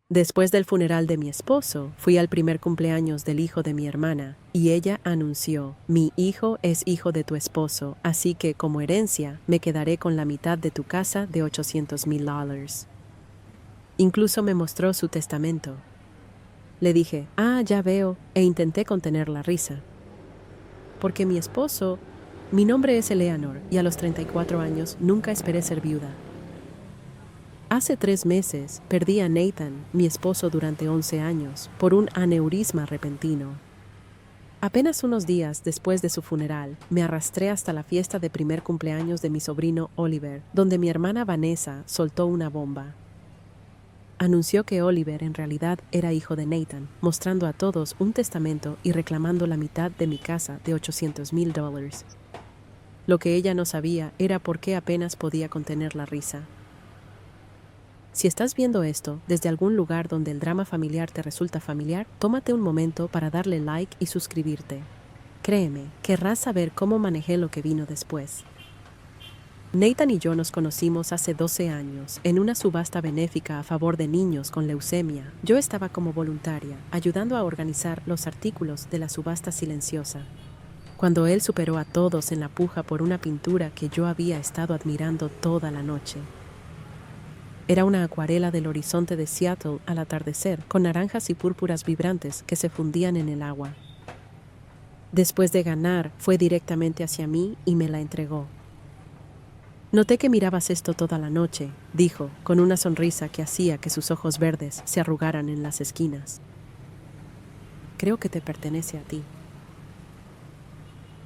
Después del funeral de mi esposo, fui al primer cumpleaños del hijo de mi hermana, y ella anunció: mi hijo es hijo de tu esposo, así que como herencia me quedaré con la mitad de tu casa de $800,000. Incluso me mostró su testamento. Le dije: ah, ya veo, e intenté contener la risa. Porque mi nombre es Eleanor, y a los 34 años nunca esperé ser viuda. Hace 3 meses perdí a Nathan, mi esposo durante 11 años, por un aneurisma repentino. Apenas unos días después de su funeral, me arrastré hasta la fiesta de primer cumpleaños de mi sobrino Oliver, donde mi hermana Vanessa soltó una bomba. Anunció que Oliver en realidad era hijo de Nathan, mostrando a todos un testamento y reclamando la mitad de mi casa de $800,000. Lo que ella no sabía era por qué apenas podía contener la risa. Si estás viendo esto desde algún lugar donde el drama familiar te resulta familiar, tómate un momento para darle like y suscribirte. Créeme, querrás saber cómo manejé lo que vino después. Nathan y yo nos conocimos hace 12 años en una subasta benéfica a favor de niños con leucemia. Yo estaba como voluntaria, ayudando a organizar los artículos de la subasta silenciosa. Cuando él superó a todos en la puja por una pintura que yo había estado admirando toda la noche. Era una acuarela del horizonte de Seattle al atardecer, con naranjas y púrpuras vibrantes que se fundían en el agua. Después de ganar, fue directamente hacia mí y me la entregó. Noté que mirabas esto toda la noche, dijo, con una sonrisa que hacía que sus ojos verdes se arrugaran en las esquinas. Creo que te pertenece a ti.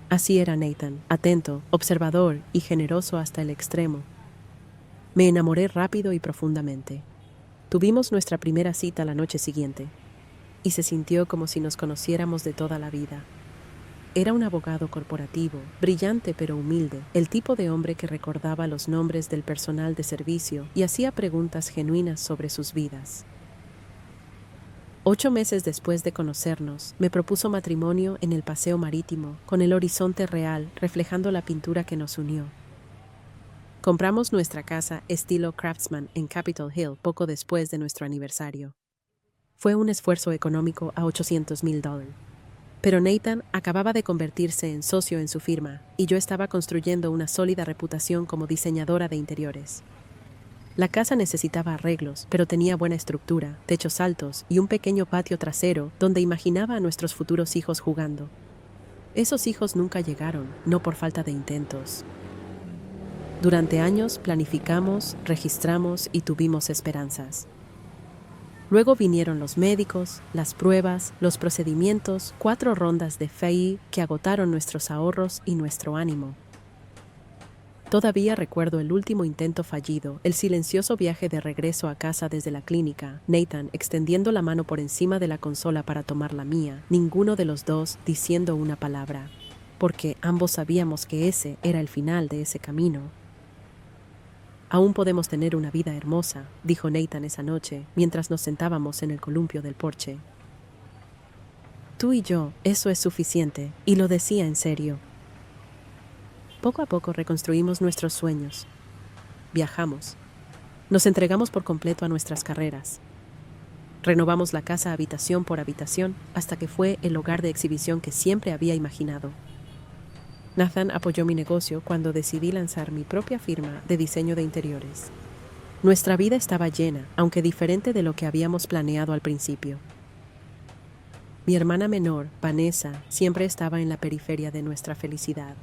Así era Nathan, atento, observador y generoso hasta el extremo. Me enamoré rápido y profundamente. Tuvimos nuestra primera cita la noche siguiente, y se sintió como si nos conociéramos de toda la vida. Era un abogado corporativo, brillante pero humilde, el tipo de hombre que recordaba los nombres del personal de servicio y hacía preguntas genuinas sobre sus vidas. 8 meses después de conocernos, me propuso matrimonio en el paseo marítimo, con el horizonte real reflejando la pintura que nos unió. Compramos nuestra casa estilo Craftsman en Capitol Hill poco después de nuestro aniversario. Fue un esfuerzo económico a $800,000. Pero Nathan acababa de convertirse en socio en su firma y yo estaba construyendo una sólida reputación como diseñadora de interiores. La casa necesitaba arreglos, pero tenía buena estructura, techos altos y un pequeño patio trasero donde imaginaba a nuestros futuros hijos jugando. Esos hijos nunca llegaron, no por falta de intentos. Durante años planificamos, registramos y tuvimos esperanzas. Luego vinieron los médicos, las pruebas, los procedimientos, 4 rondas de FEI que agotaron nuestros ahorros y nuestro ánimo. Todavía recuerdo el último intento fallido, el silencioso viaje de regreso a casa desde la clínica, Nathan extendiendo la mano por encima de la consola para tomar la mía, ninguno de los dos diciendo una palabra, porque ambos sabíamos que ese era el final de ese camino. Aún podemos tener una vida hermosa, dijo Nathan esa noche, mientras nos sentábamos en el columpio del porche. Tú y yo, eso es suficiente, y lo decía en serio. Poco a poco reconstruimos nuestros sueños. Viajamos. Nos entregamos por completo a nuestras carreras. Renovamos la casa habitación por habitación hasta que fue el hogar de exhibición que siempre había imaginado. Nathan apoyó mi negocio cuando decidí lanzar mi propia firma de diseño de interiores. Nuestra vida estaba llena, aunque diferente de lo que habíamos planeado al principio. Mi hermana menor, Vanessa, siempre estaba en la periferia de nuestra felicidad.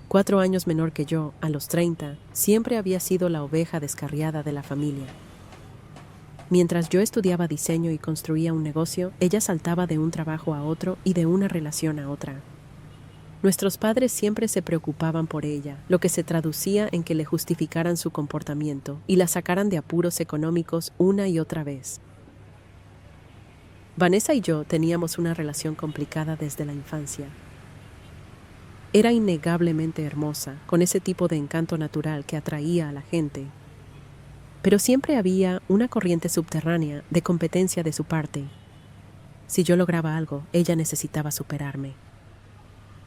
4 años menor que yo, a los 30, siempre había sido la oveja descarriada de la familia. Mientras yo estudiaba diseño y construía un negocio, ella saltaba de un trabajo a otro y de una relación a otra. Nuestros padres siempre se preocupaban por ella, lo que se traducía en que le justificaran su comportamiento y la sacaran de apuros económicos una y otra vez. Vanessa y yo teníamos una relación complicada desde la infancia. Era innegablemente hermosa, con ese tipo de encanto natural que atraía a la gente. Pero siempre había una corriente subterránea de competencia de su parte. Si yo lograba algo, ella necesitaba superarme.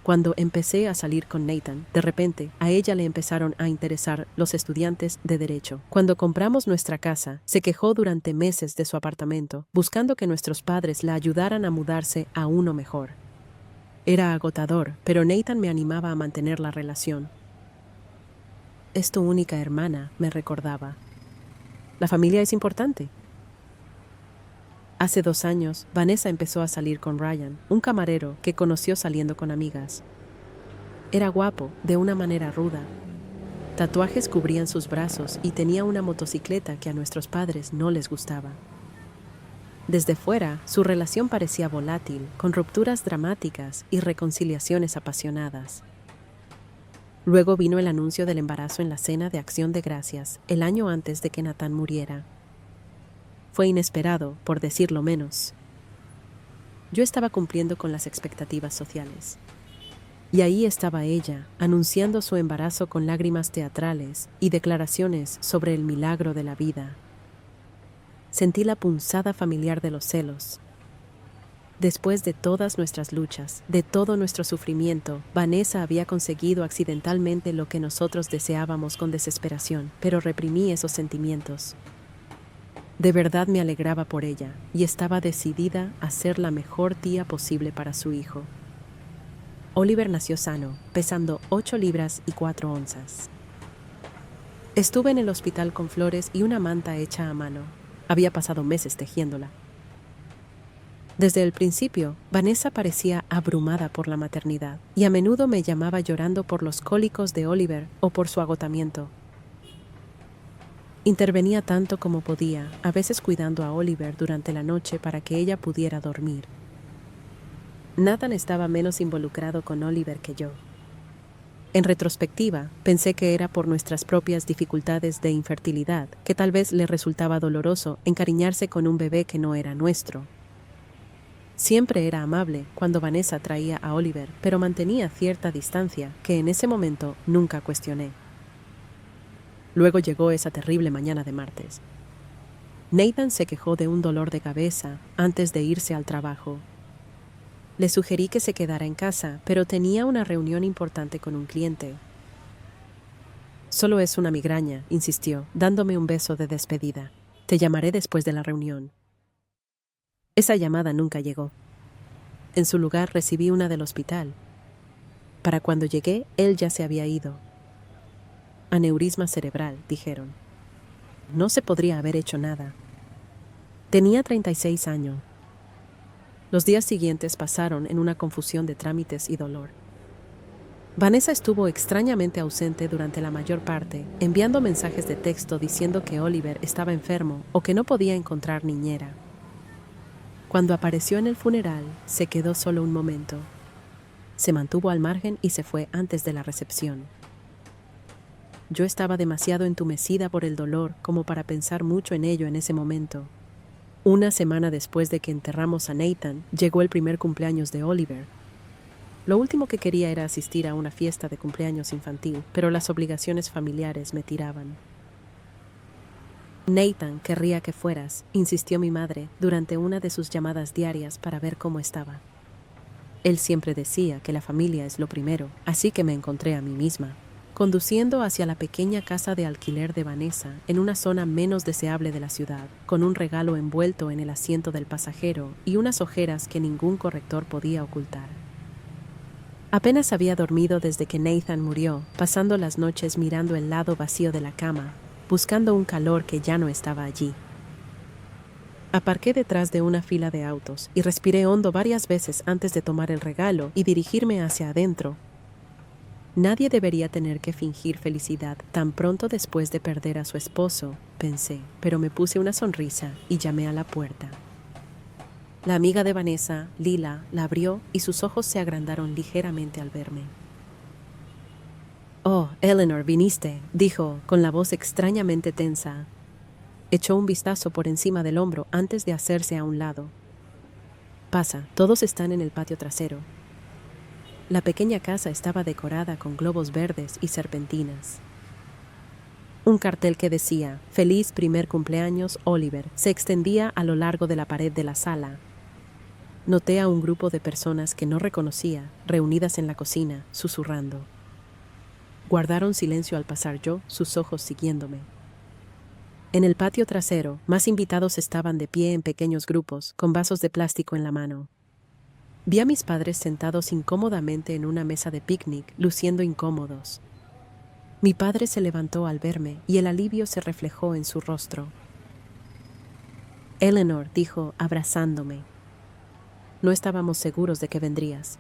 Cuando empecé a salir con Nathan, de repente, a ella le empezaron a interesar los estudiantes de derecho. Cuando compramos nuestra casa, se quejó durante meses de su apartamento, buscando que nuestros padres la ayudaran a mudarse a uno mejor. Era agotador, pero Nathan me animaba a mantener la relación. Es tu única hermana, me recordaba. La familia es importante. Hace 2 años, Vanessa empezó a salir con Ryan, un camarero que conoció saliendo con amigas. Era guapo, de una manera ruda. Tatuajes cubrían sus brazos y tenía una motocicleta que a nuestros padres no les gustaba. Desde fuera, su relación parecía volátil, con rupturas dramáticas y reconciliaciones apasionadas. Luego vino el anuncio del embarazo en la cena de Acción de Gracias, el año antes de que Nathan muriera. Fue inesperado, por decirlo menos. Yo estaba cumpliendo con las expectativas sociales. Y ahí estaba ella, anunciando su embarazo con lágrimas teatrales y declaraciones sobre el milagro de la vida. Sentí la punzada familiar de los celos. Después de todas nuestras luchas, de todo nuestro sufrimiento, Vanessa había conseguido accidentalmente lo que nosotros deseábamos con desesperación, pero reprimí esos sentimientos. De verdad me alegraba por ella y estaba decidida a ser la mejor tía posible para su hijo. Oliver nació sano, pesando 8 libras y 4 onzas. Estuve en el hospital con flores y una manta hecha a mano. Había pasado meses tejiéndola. Desde el principio, Vanessa parecía abrumada por la maternidad y a menudo me llamaba llorando por los cólicos de Oliver o por su agotamiento. Intervenía tanto como podía, a veces cuidando a Oliver durante la noche para que ella pudiera dormir. Nathan estaba menos involucrado con Oliver que yo. En retrospectiva, pensé que era por nuestras propias dificultades de infertilidad, que tal vez le resultaba doloroso encariñarse con un bebé que no era nuestro. Siempre era amable cuando Vanessa traía a Oliver, pero mantenía cierta distancia que en ese momento nunca cuestioné. Luego llegó esa terrible mañana de martes. Nathan se quejó de un dolor de cabeza antes de irse al trabajo. Le sugerí que se quedara en casa, pero tenía una reunión importante con un cliente. Solo es una migraña, insistió, dándome un beso de despedida. Te llamaré después de la reunión. Esa llamada nunca llegó. En su lugar recibí una del hospital. Para cuando llegué, él ya se había ido. Aneurisma cerebral, dijeron. No se podría haber hecho nada. Tenía 36 años. Los días siguientes pasaron en una confusión de trámites y dolor. Vanessa estuvo extrañamente ausente durante la mayor parte, enviando mensajes de texto diciendo que Oliver estaba enfermo o que no podía encontrar niñera. Cuando apareció en el funeral, se quedó solo un momento. Se mantuvo al margen y se fue antes de la recepción. Yo estaba demasiado entumecida por el dolor como para pensar mucho en ello en ese momento. Una semana después de que enterramos a Nathan, llegó el primer cumpleaños de Oliver. Lo último que quería era asistir a una fiesta de cumpleaños infantil, pero las obligaciones familiares me tiraban. Nathan querría que fueras, insistió mi madre durante una de sus llamadas diarias para ver cómo estaba. Él siempre decía que la familia es lo primero, así que me encontré a mí misma, conduciendo hacia la pequeña casa de alquiler de Vanessa en una zona menos deseable de la ciudad, con un regalo envuelto en el asiento del pasajero y unas ojeras que ningún corrector podía ocultar. Apenas había dormido desde que Nathan murió, pasando las noches mirando el lado vacío de la cama, buscando un calor que ya no estaba allí. Aparqué detrás de una fila de autos y respiré hondo varias veces antes de tomar el regalo y dirigirme hacia adentro. Nadie debería tener que fingir felicidad tan pronto después de perder a su esposo, pensé, pero me puse una sonrisa y llamé a la puerta. La amiga de Vanessa, Lila, la abrió y sus ojos se agrandaron ligeramente al verme. «Oh, Eleanor, viniste», dijo, con la voz extrañamente tensa. Echó un vistazo por encima del hombro antes de hacerse a un lado. «Pasa, todos están en el patio trasero». La pequeña casa estaba decorada con globos verdes y serpentinas. Un cartel que decía «Feliz primer cumpleaños, Oliver», se extendía a lo largo de la pared de la sala. Noté a un grupo de personas que no reconocía, reunidas en la cocina, susurrando. Guardaron silencio al pasar yo, sus ojos siguiéndome. En el patio trasero, más invitados estaban de pie en pequeños grupos, con vasos de plástico en la mano. Vi a mis padres sentados incómodamente en una mesa de picnic, luciendo incómodos. Mi padre se levantó al verme y el alivio se reflejó en su rostro. Eleanor, dijo, abrazándome. No estábamos seguros de que vendrías.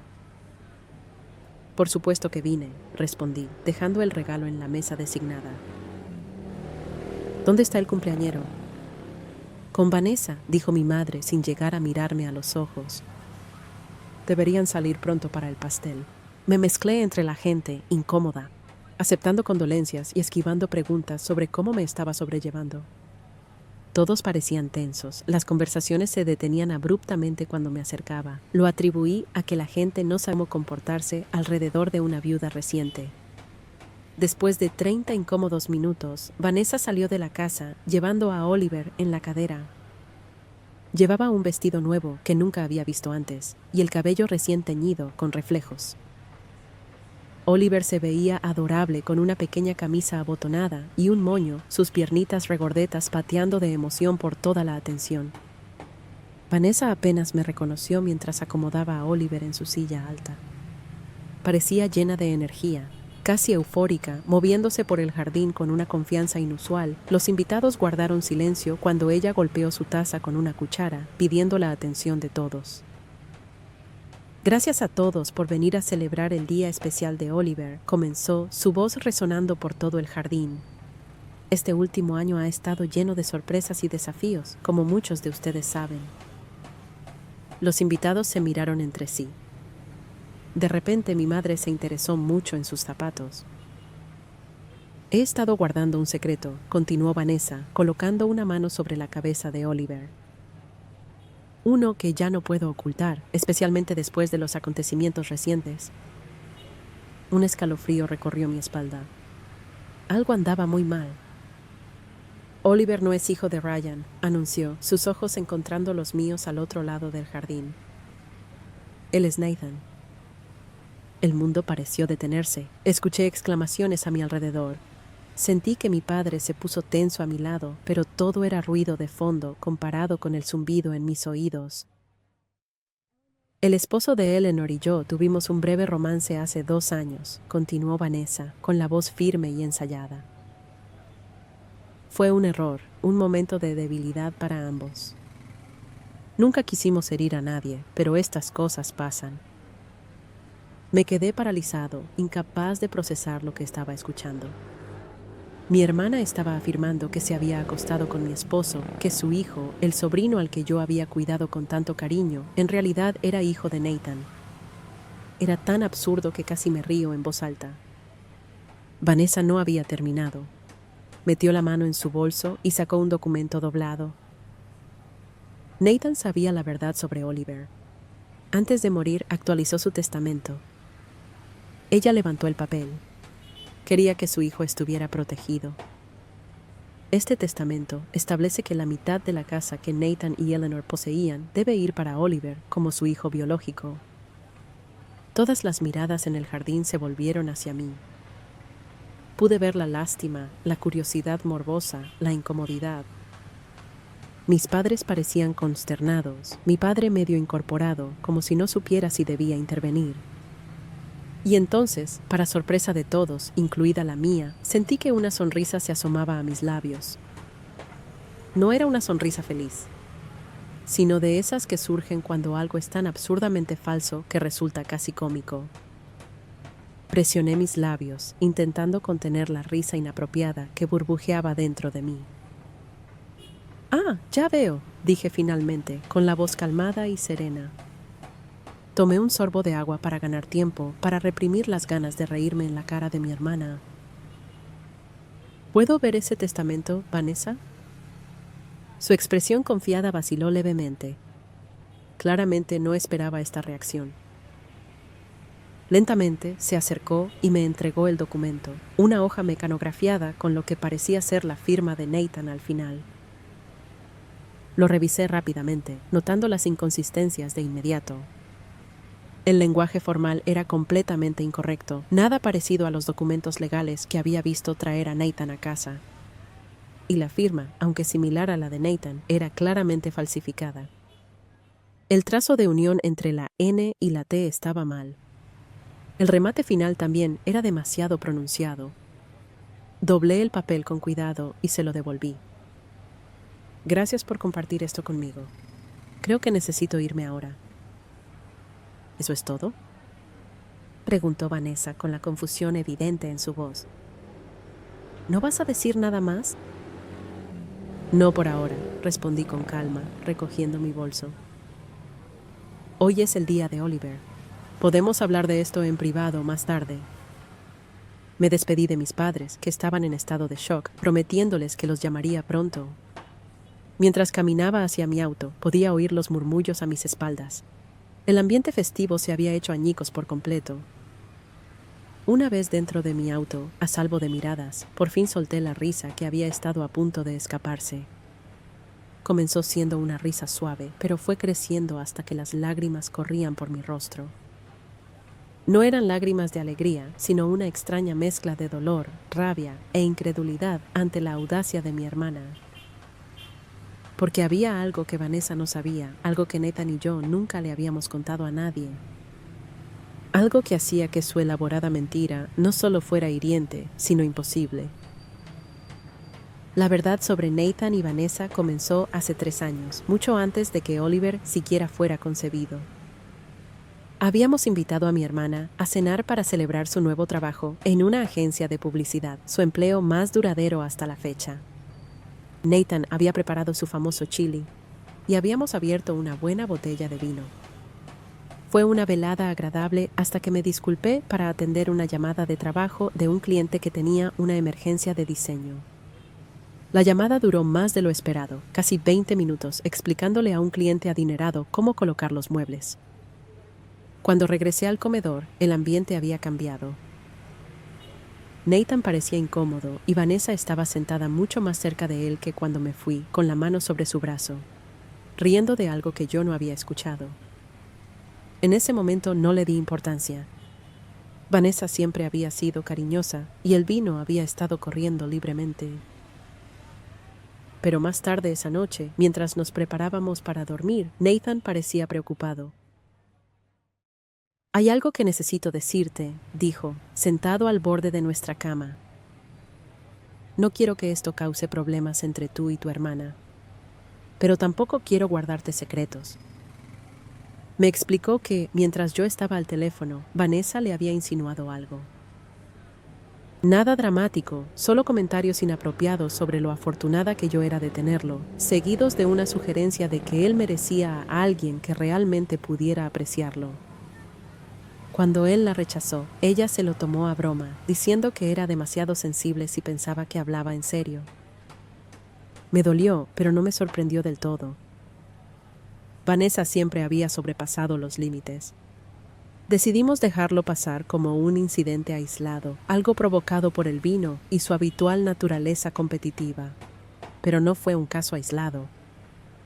Por supuesto que vine, respondí, dejando el regalo en la mesa designada. ¿Dónde está el cumpleañero? Con Vanessa, dijo mi madre sin llegar a mirarme a los ojos. Deberían salir pronto para el pastel. Me mezclé entre la gente, incómoda, aceptando condolencias y esquivando preguntas sobre cómo me estaba sobrellevando. Todos parecían tensos. Las conversaciones se detenían abruptamente cuando me acercaba. Lo atribuí a que la gente no sabía cómo comportarse alrededor de una viuda reciente. Después de 30 incómodos minutos, Vanessa salió de la casa, llevando a Oliver en la cadera. Llevaba un vestido nuevo que nunca había visto antes, y el cabello recién teñido con reflejos. Oliver se veía adorable con una pequeña camisa abotonada y un moño, sus piernitas regordetas pateando de emoción por toda la atención. Vanessa apenas me reconoció mientras acomodaba a Oliver en su silla alta. Parecía llena de energía, casi eufórica, moviéndose por el jardín con una confianza inusual. Los invitados guardaron silencio cuando ella golpeó su taza con una cuchara, pidiendo la atención de todos. Gracias a todos por venir a celebrar el día especial de Oliver, comenzó, su voz resonando por todo el jardín. Este último año ha estado lleno de sorpresas y desafíos, como muchos de ustedes saben. Los invitados se miraron entre sí. De repente mi madre se interesó mucho en sus zapatos. He estado guardando un secreto, continuó Vanessa, colocando una mano sobre la cabeza de Oliver. Uno que ya no puedo ocultar, especialmente después de los acontecimientos recientes. Un escalofrío recorrió mi espalda. Algo andaba muy mal. Oliver no es hijo de Ryan, anunció, sus ojos encontrando los míos al otro lado del jardín. Él es Nathan. El mundo pareció detenerse. Escuché exclamaciones a mi alrededor. Sentí que mi padre se puso tenso a mi lado, pero todo era ruido de fondo comparado con el zumbido en mis oídos. El esposo de Eleanor y yo tuvimos un breve romance hace 2 años, continuó Vanessa, con la voz firme y ensayada. Fue un error, un momento de debilidad para ambos. Nunca quisimos herir a nadie, pero estas cosas pasan. Me quedé paralizado, incapaz de procesar lo que estaba escuchando. Mi hermana estaba afirmando que se había acostado con mi esposo, que su hijo, el sobrino al que yo había cuidado con tanto cariño, en realidad era hijo de Nathan. Era tan absurdo que casi me río en voz alta. Vanessa no había terminado. Metió la mano en su bolso y sacó un documento doblado. Nathan sabía la verdad sobre Oliver. Antes de morir, actualizó su testamento. Ella levantó el papel. Quería que su hijo estuviera protegido. Este testamento establece que la mitad de la casa que Nathan y Eleanor poseían debe ir para Oliver como su hijo biológico. Todas las miradas en el jardín se volvieron hacia mí. Pude ver la lástima, la curiosidad morbosa, la incomodidad. Mis padres parecían consternados, mi padre medio incorporado, como si no supiera si debía intervenir. Y entonces, para sorpresa de todos, incluida la mía, sentí que una sonrisa se asomaba a mis labios. No era una sonrisa feliz, sino de esas que surgen cuando algo es tan absurdamente falso que resulta casi cómico. Presioné mis labios, intentando contener la risa inapropiada que burbujeaba dentro de mí. «Ah, ya veo», dije finalmente, con la voz calmada y serena. Tomé un sorbo de agua para ganar tiempo, para reprimir las ganas de reírme en la cara de mi hermana. ¿Puedo ver ese testamento, Vanessa? Su expresión confiada vaciló levemente. Claramente no esperaba esta reacción. Lentamente se acercó y me entregó el documento, una hoja mecanografiada con lo que parecía ser la firma de Nathan al final. Lo revisé rápidamente, notando las inconsistencias de inmediato. El lenguaje formal era completamente incorrecto, nada parecido a los documentos legales que había visto traer a Nathan a casa. Y la firma, aunque similar a la de Nathan, era claramente falsificada. El trazo de unión entre la N y la T estaba mal. El remate final también era demasiado pronunciado. Doblé el papel con cuidado y se lo devolví. Gracias por compartir esto conmigo. Creo que necesito irme ahora. ¿Eso es todo?, preguntó Vanessa con la confusión evidente en su voz. ¿No vas a decir nada más? No por ahora, respondí con calma, recogiendo mi bolso. Hoy es el día de Oliver. Podemos hablar de esto en privado más tarde. Me despedí de mis padres, que estaban en estado de shock, prometiéndoles que los llamaría pronto. Mientras caminaba hacia mi auto, podía oír los murmullos a mis espaldas. El ambiente festivo se había hecho añicos por completo. Una vez dentro de mi auto, a salvo de miradas, por fin solté la risa que había estado a punto de escaparse. Comenzó siendo una risa suave, pero fue creciendo hasta que las lágrimas corrían por mi rostro. No eran lágrimas de alegría, sino una extraña mezcla de dolor, rabia e incredulidad ante la audacia de mi hermana. Porque había algo que Vanessa no sabía, algo que Nathan y yo nunca le habíamos contado a nadie. Algo que hacía que su elaborada mentira no solo fuera hiriente, sino imposible. La verdad sobre Nathan y Vanessa comenzó hace 3 años, mucho antes de que Oliver siquiera fuera concebido. Habíamos invitado a mi hermana a cenar para celebrar su nuevo trabajo en una agencia de publicidad, su empleo más duradero hasta la fecha. Nathan había preparado su famoso chili y habíamos abierto una buena botella de vino. Fue una velada agradable hasta que me disculpé para atender una llamada de trabajo de un cliente que tenía una emergencia de diseño. La llamada duró más de lo esperado, casi 20 minutos, explicándole a un cliente adinerado cómo colocar los muebles. Cuando regresé al comedor, el ambiente había cambiado. Nathan parecía incómodo y Vanessa estaba sentada mucho más cerca de él que cuando me fui, con la mano sobre su brazo, riendo de algo que yo no había escuchado. En ese momento no le di importancia. Vanessa siempre había sido cariñosa y el vino había estado corriendo libremente. Pero más tarde esa noche, mientras nos preparábamos para dormir, Nathan parecía preocupado. «Hay algo que necesito decirte», dijo, sentado al borde de nuestra cama. «No quiero que esto cause problemas entre tú y tu hermana, pero tampoco quiero guardarte secretos». Me explicó que, mientras yo estaba al teléfono, Vanessa le había insinuado algo. Nada dramático, solo comentarios inapropiados sobre lo afortunada que yo era de tenerlo, seguidos de una sugerencia de que él merecía a alguien que realmente pudiera apreciarlo. Cuando él la rechazó, ella se lo tomó a broma, diciendo que era demasiado sensible si pensaba que hablaba en serio. Me dolió, pero no me sorprendió del todo. Vanessa siempre había sobrepasado los límites. Decidimos dejarlo pasar como un incidente aislado, algo provocado por el vino y su habitual naturaleza competitiva. Pero no fue un caso aislado.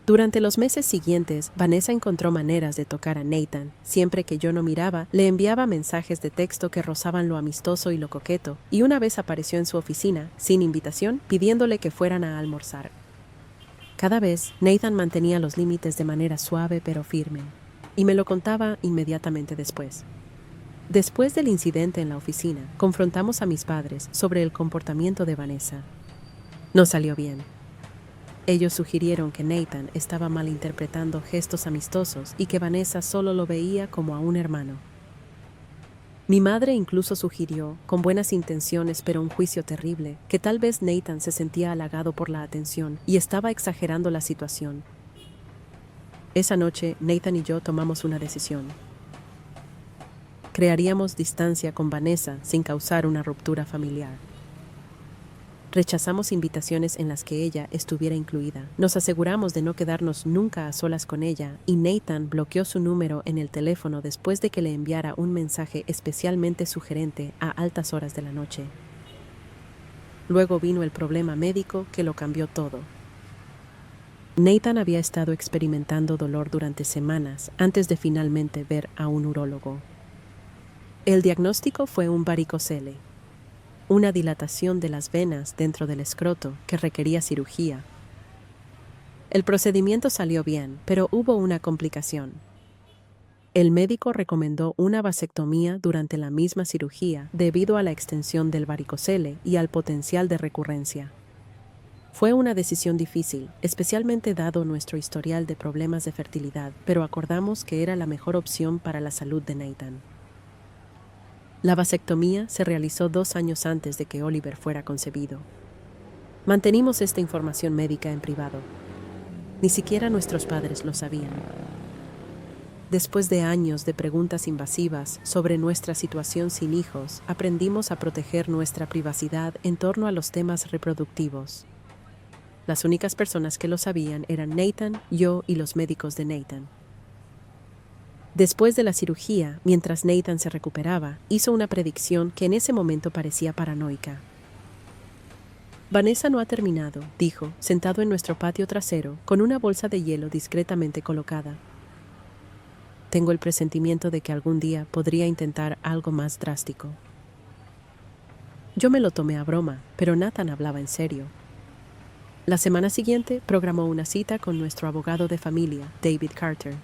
Durante los meses siguientes, Vanessa encontró maneras de tocar a Nathan. Siempre que yo no miraba, le enviaba mensajes de texto que rozaban lo amistoso y lo coqueto, y una vez apareció en su oficina, sin invitación, pidiéndole que fueran a almorzar. Cada vez, Nathan mantenía los límites de manera suave pero firme, y me lo contaba inmediatamente después. Después del incidente en la oficina, confrontamos a mis padres sobre el comportamiento de Vanessa. No salió bien. Ellos sugirieron que Nathan estaba malinterpretando gestos amistosos y que Vanessa solo lo veía como a un hermano. Mi madre incluso sugirió, con buenas intenciones pero un juicio terrible, que tal vez Nathan se sentía halagado por la atención y estaba exagerando la situación. Esa noche, Nathan y yo tomamos una decisión. Crearíamos distancia con Vanessa sin causar una ruptura familiar. Rechazamos invitaciones en las que ella estuviera incluida. Nos aseguramos de no quedarnos nunca a solas con ella y Nathan bloqueó su número en el teléfono después de que le enviara un mensaje especialmente sugerente a altas horas de la noche. Luego vino el problema médico que lo cambió todo. Nathan había estado experimentando dolor durante semanas antes de finalmente ver a un urólogo. El diagnóstico fue un varicocele, una dilatación de las venas dentro del escroto que requería cirugía. El procedimiento salió bien, pero hubo una complicación. El médico recomendó una vasectomía durante la misma cirugía debido a la extensión del varicocele y al potencial de recurrencia. Fue una decisión difícil, especialmente dado nuestro historial de problemas de fertilidad, pero acordamos que era la mejor opción para la salud de Nathan. La vasectomía se realizó 2 años antes de que Oliver fuera concebido. Mantenimos esta información médica en privado. Ni siquiera nuestros padres lo sabían. Después de años de preguntas invasivas sobre nuestra situación sin hijos, aprendimos a proteger nuestra privacidad en torno a los temas reproductivos. Las únicas personas que lo sabían eran Nathan, yo y los médicos de Nathan. Después de la cirugía, mientras Nathan se recuperaba, hizo una predicción que en ese momento parecía paranoica. Vanessa no ha terminado, dijo, sentado en nuestro patio trasero, con una bolsa de hielo discretamente colocada. Tengo el presentimiento de que algún día podría intentar algo más drástico. Yo me lo tomé a broma, pero Nathan hablaba en serio. La semana siguiente programó una cita con nuestro abogado de familia, David Carter.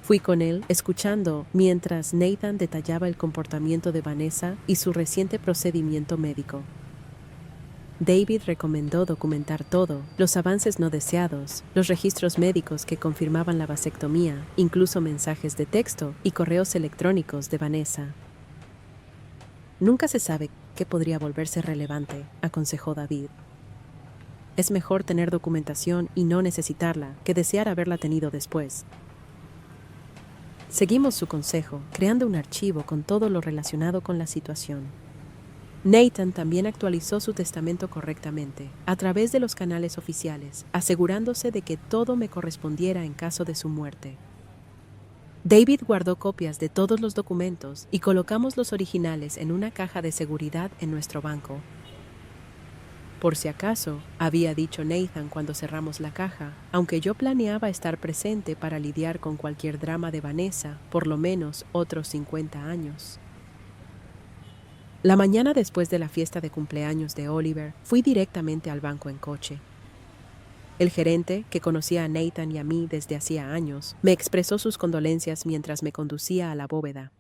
Fui con él, escuchando mientras Nathan detallaba el comportamiento de Vanessa y su reciente procedimiento médico. David recomendó documentar todo, los avances no deseados, los registros médicos que confirmaban la vasectomía, incluso mensajes de texto y correos electrónicos de Vanessa. Nunca se sabe qué podría volverse relevante, aconsejó David. Es mejor tener documentación y no necesitarla que desear haberla tenido después. Seguimos su consejo, creando un archivo con todo lo relacionado con la situación. Nathan también actualizó su testamento correctamente, a través de los canales oficiales, asegurándose de que todo me correspondiera en caso de su muerte. David guardó copias de todos los documentos y colocamos los originales en una caja de seguridad en nuestro banco. Por si acaso, había dicho Nathan cuando cerramos la caja, aunque yo planeaba estar presente para lidiar con cualquier drama de Vanessa, por lo menos otros 50 años. La mañana después de la fiesta de cumpleaños de Oliver, fui directamente al banco en coche. El gerente, que conocía a Nathan y a mí desde hacía años, me expresó sus condolencias mientras me conducía a la bóveda.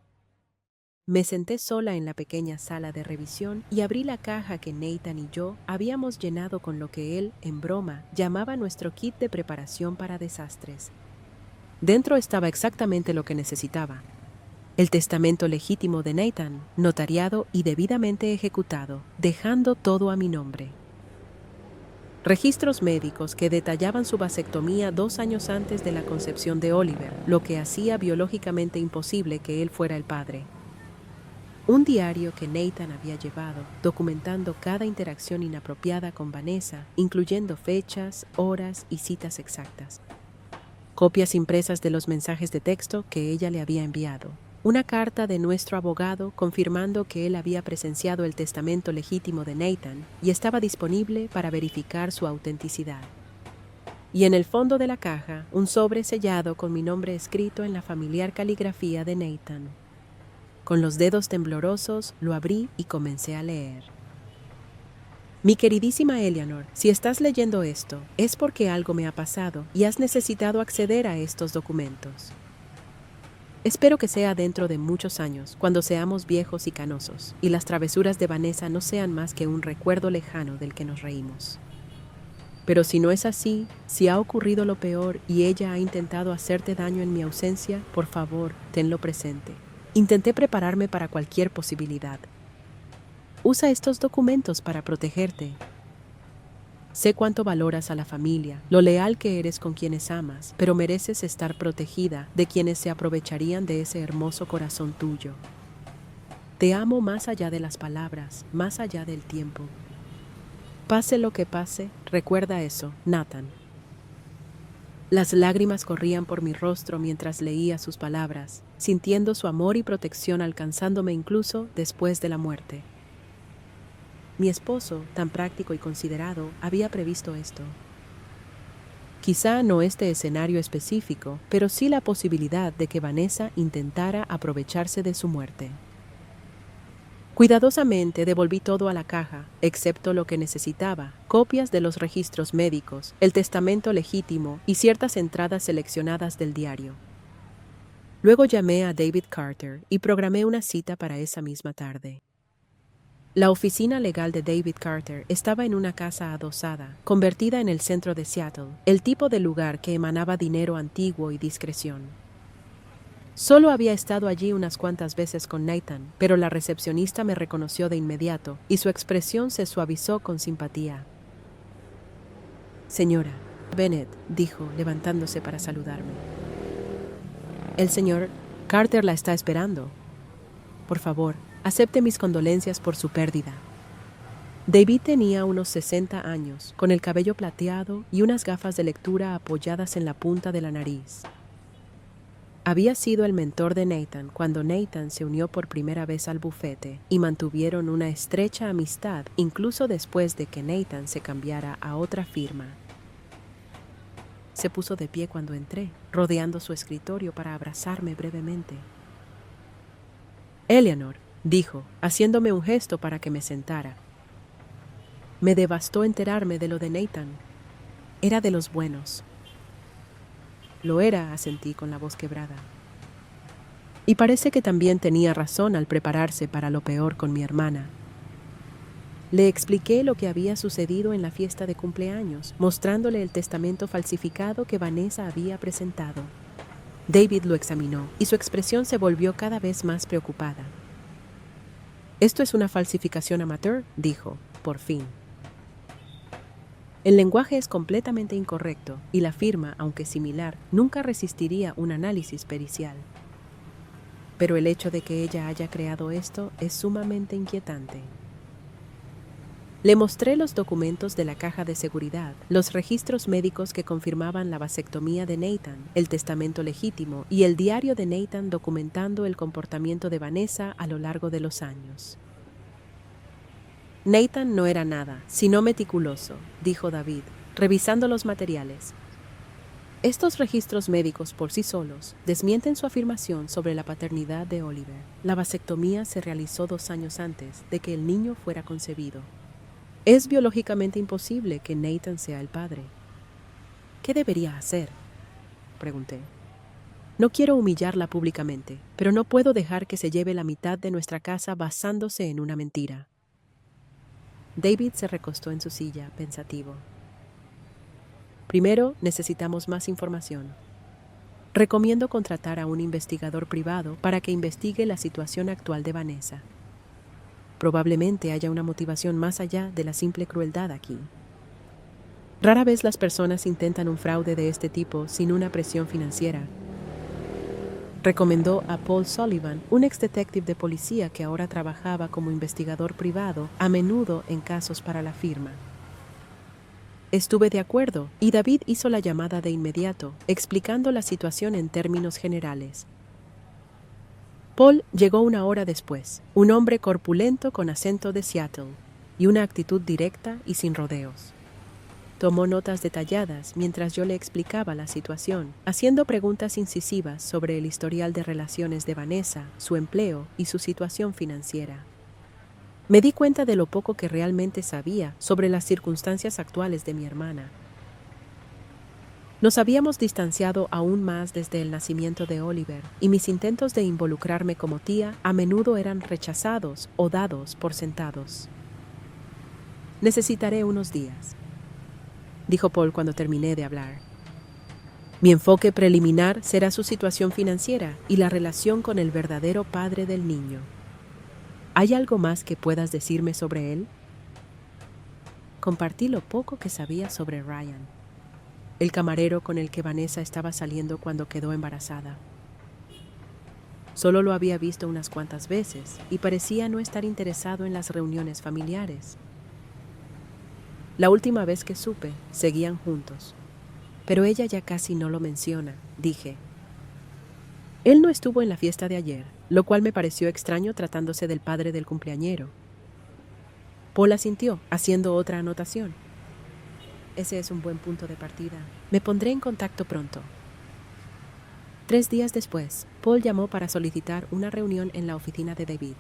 Me senté sola en la pequeña sala de revisión y abrí la caja que Nathan y yo habíamos llenado con lo que él, en broma, llamaba nuestro kit de preparación para desastres. Dentro estaba exactamente lo que necesitaba: el testamento legítimo de Nathan, notariado y debidamente ejecutado, dejando todo a mi nombre. Registros médicos que detallaban su vasectomía 2 años antes de la concepción de Oliver, lo que hacía biológicamente imposible que él fuera el padre. Un diario que Nathan había llevado, documentando cada interacción inapropiada con Vanessa, incluyendo fechas, horas y citas exactas. Copias impresas de los mensajes de texto que ella le había enviado. Una carta de nuestro abogado confirmando que él había presenciado el testamento legítimo de Nathan y estaba disponible para verificar su autenticidad. Y en el fondo de la caja, un sobre sellado con mi nombre escrito en la familiar caligrafía de Nathan. Con los dedos temblorosos, lo abrí y comencé a leer. Mi queridísima Eleanor, si estás leyendo esto, es porque algo me ha pasado y has necesitado acceder a estos documentos. Espero que sea dentro de muchos años, cuando seamos viejos y canosos, y las travesuras de Vanessa no sean más que un recuerdo lejano del que nos reímos. Pero si no es así, si ha ocurrido lo peor y ella ha intentado hacerte daño en mi ausencia, por favor, tenlo presente. Intenté prepararme para cualquier posibilidad. Usa estos documentos para protegerte. Sé cuánto valoras a la familia, lo leal que eres con quienes amas, pero mereces estar protegida de quienes se aprovecharían de ese hermoso corazón tuyo. Te amo más allá de las palabras, más allá del tiempo. Pase lo que pase, recuerda eso, Nathan. Las lágrimas corrían por mi rostro mientras leía sus palabras, sintiendo su amor y protección alcanzándome incluso después de la muerte. Mi esposo, tan práctico y considerado, había previsto esto. Quizá no este escenario específico, pero sí la posibilidad de que Vanessa intentara aprovecharse de su muerte. Cuidadosamente devolví todo a la caja, excepto lo que necesitaba: copias de los registros médicos, el testamento legítimo y ciertas entradas seleccionadas del diario. Luego llamé a David Carter y programé una cita para esa misma tarde. La oficina legal de David Carter estaba en una casa adosada, convertida en el centro de Seattle, el tipo de lugar que emanaba dinero antiguo y discreción. Solo había estado allí unas cuantas veces con Nathan, pero la recepcionista me reconoció de inmediato y su expresión se suavizó con simpatía. «Señora Bennett», dijo, levantándose para saludarme. «El señor Carter la está esperando. Por favor, acepte mis condolencias por su pérdida». David tenía unos 60 años, con el cabello plateado y unas gafas de lectura apoyadas en la punta de la nariz. Había sido el mentor de Nathan cuando Nathan se unió por primera vez al bufete y mantuvieron una estrecha amistad incluso después de que Nathan se cambiara a otra firma. Se puso de pie cuando entré, rodeando su escritorio para abrazarme brevemente. «Eleanor», dijo, haciéndome un gesto para que me sentara. «Me devastó enterarme de lo de Nathan. Era de los buenos». «Lo era», asentí con la voz quebrada. Y parece que también tenía razón al prepararse para lo peor con mi hermana. Le expliqué lo que había sucedido en la fiesta de cumpleaños, mostrándole el testamento falsificado que Vanessa había presentado. David lo examinó y su expresión se volvió cada vez más preocupada. «Esto es una falsificación amateur», dijo, por fin. «El lenguaje es completamente incorrecto y la firma, aunque similar, nunca resistiría un análisis pericial. Pero el hecho de que ella haya creado esto es sumamente inquietante». Le mostré los documentos de la caja de seguridad, los registros médicos que confirmaban la vasectomía de Nathan, el testamento legítimo y el diario de Nathan documentando el comportamiento de Vanessa a lo largo de los años. «Nathan no era nada, sino meticuloso», dijo David, revisando los materiales. «Estos registros médicos por sí solos desmienten su afirmación sobre la paternidad de Oliver. La vasectomía se realizó 2 años antes de que el niño fuera concebido. Es biológicamente imposible que Nathan sea el padre». «¿Qué debería hacer?», pregunté. «No quiero humillarla públicamente, pero no puedo dejar que se lleve la mitad de nuestra casa basándose en una mentira». David se recostó en su silla, pensativo. «Primero, necesitamos más información. Recomiendo contratar a un investigador privado para que investigue la situación actual de Vanessa. Probablemente haya una motivación más allá de la simple crueldad aquí. Rara vez las personas intentan un fraude de este tipo sin una presión financiera». Recomendó a Paul Sullivan, un ex detective de policía que ahora trabajaba como investigador privado, a menudo en casos para la firma. Estuve de acuerdo y David hizo la llamada de inmediato, explicando la situación en términos generales. Paul llegó 1 hora después, un hombre corpulento con acento de Seattle y una actitud directa y sin rodeos. Tomó notas detalladas mientras yo le explicaba la situación, haciendo preguntas incisivas sobre el historial de relaciones de Vanessa, su empleo y su situación financiera. Me di cuenta de lo poco que realmente sabía sobre las circunstancias actuales de mi hermana. Nos habíamos distanciado aún más desde el nacimiento de Oliver, y mis intentos de involucrarme como tía a menudo eran rechazados o dados por sentados. «Necesitaré unos días», dijo Paul cuando terminé de hablar. «Mi enfoque preliminar será su situación financiera y la relación con el verdadero padre del niño. ¿Hay algo más que puedas decirme sobre él?». Compartí lo poco que sabía sobre Ryan, el camarero con el que Vanessa estaba saliendo cuando quedó embarazada. Solo lo había visto unas cuantas veces y parecía no estar interesado en las reuniones familiares. La última vez que supe, seguían juntos. Pero ella ya casi no lo menciona, dije. Él no estuvo en la fiesta de ayer, lo cual me pareció extraño tratándose del padre del cumpleañero. Paul asintió, haciendo otra anotación. Ese es un buen punto de partida. Me pondré en contacto pronto. 3 días después, Paul llamó para solicitar una reunión en la oficina de David.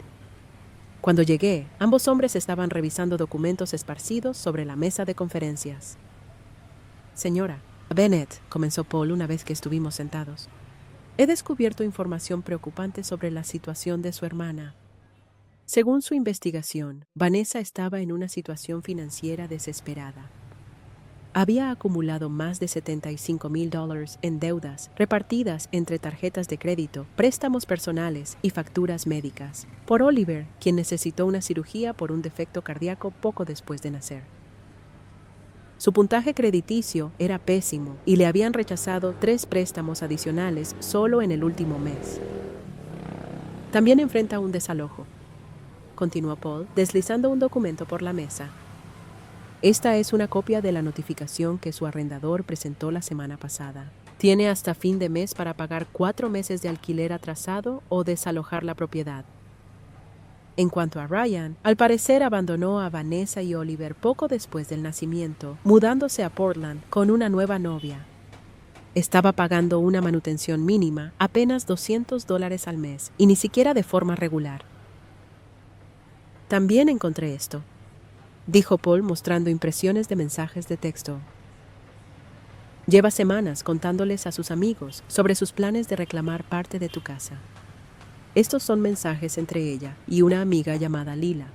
Cuando llegué, ambos hombres estaban revisando documentos esparcidos sobre la mesa de conferencias. Señora Bennett, comenzó Paul una vez que estuvimos sentados. He descubierto información preocupante sobre la situación de su hermana. Según su investigación, Vanessa estaba en una situación financiera desesperada. Había acumulado más de $75,000 en deudas repartidas entre tarjetas de crédito, préstamos personales y facturas médicas, por Oliver, quien necesitó una cirugía por un defecto cardíaco poco después de nacer. Su puntaje crediticio era pésimo y le habían rechazado 3 préstamos adicionales solo en el último mes. También enfrenta un desalojo, continuó Paul, deslizando un documento por la mesa. Esta es una copia de la notificación que su arrendador presentó la semana pasada. Tiene hasta fin de mes para pagar 4 meses de alquiler atrasado o desalojar la propiedad. En cuanto a Ryan, al parecer abandonó a Vanessa y Oliver poco después del nacimiento, mudándose a Portland con una nueva novia. Estaba pagando una manutención mínima, apenas $200 al mes, y ni siquiera de forma regular. También encontré esto, dijo Paul mostrando impresiones de mensajes de texto. Lleva semanas contándoles a sus amigos sobre sus planes de reclamar parte de tu casa. Estos son mensajes entre ella y una amiga llamada Lila.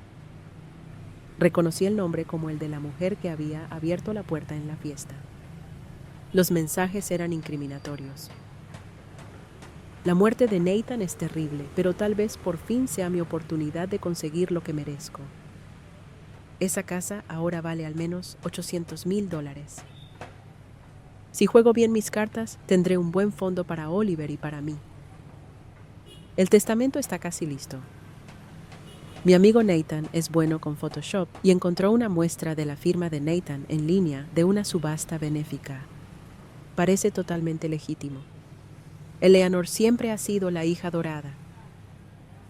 Reconocí el nombre como el de la mujer que había abierto la puerta en la fiesta. Los mensajes eran incriminatorios. La muerte de Nathan es terrible, pero tal vez por fin sea mi oportunidad de conseguir lo que merezco. Esa casa ahora vale al menos $800,000. Si juego bien mis cartas, tendré un buen fondo para Oliver y para mí. El testamento está casi listo. Mi amigo Nathan es bueno con Photoshop y encontró una muestra de la firma de Nathan en línea de una subasta benéfica. Parece totalmente legítimo. Eleanor siempre ha sido la hija dorada.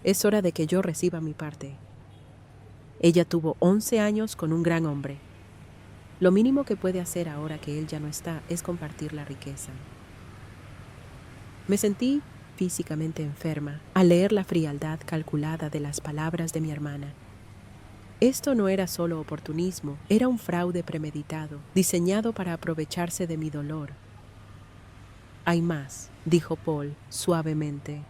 Es hora de que yo reciba mi parte. Ella tuvo 11 años con un gran hombre. Lo mínimo que puede hacer ahora que él ya no está es compartir la riqueza. Me sentí físicamente enferma al leer la frialdad calculada de las palabras de mi hermana. Esto no era solo oportunismo, era un fraude premeditado, diseñado para aprovecharse de mi dolor. Hay más, dijo Paul suavemente.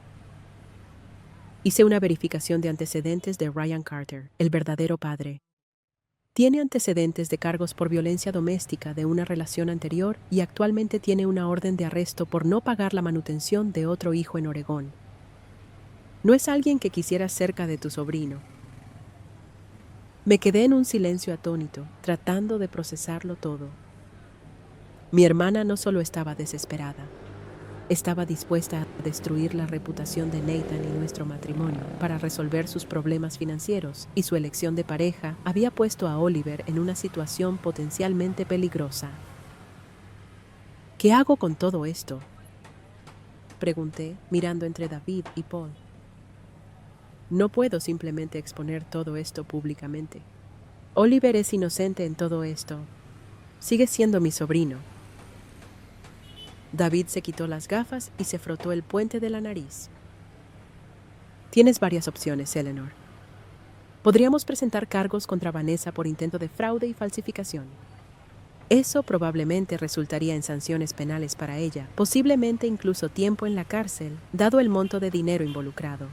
Hice una verificación de antecedentes de Ryan Carter, el verdadero padre. Tiene antecedentes de cargos por violencia doméstica de una relación anterior y actualmente tiene una orden de arresto por no pagar la manutención de otro hijo en Oregón. No es alguien que quisieras cerca de tu sobrino. Me quedé en un silencio atónito, tratando de procesarlo todo. Mi hermana no solo estaba desesperada, estaba dispuesta a destruir la reputación de Nathan y nuestro matrimonio para resolver sus problemas financieros, y su elección de pareja había puesto a Oliver en una situación potencialmente peligrosa. ¿Qué hago con todo esto?, pregunté, mirando entre David y Paul. No puedo simplemente exponer todo esto públicamente. Oliver es inocente en todo esto. Sigue siendo mi sobrino. David se quitó las gafas y se frotó el puente de la nariz. Tienes varias opciones, Eleanor. Podríamos presentar cargos contra Vanessa por intento de fraude y falsificación. Eso probablemente resultaría en sanciones penales para ella, posiblemente incluso tiempo en la cárcel, dado el monto de dinero involucrado.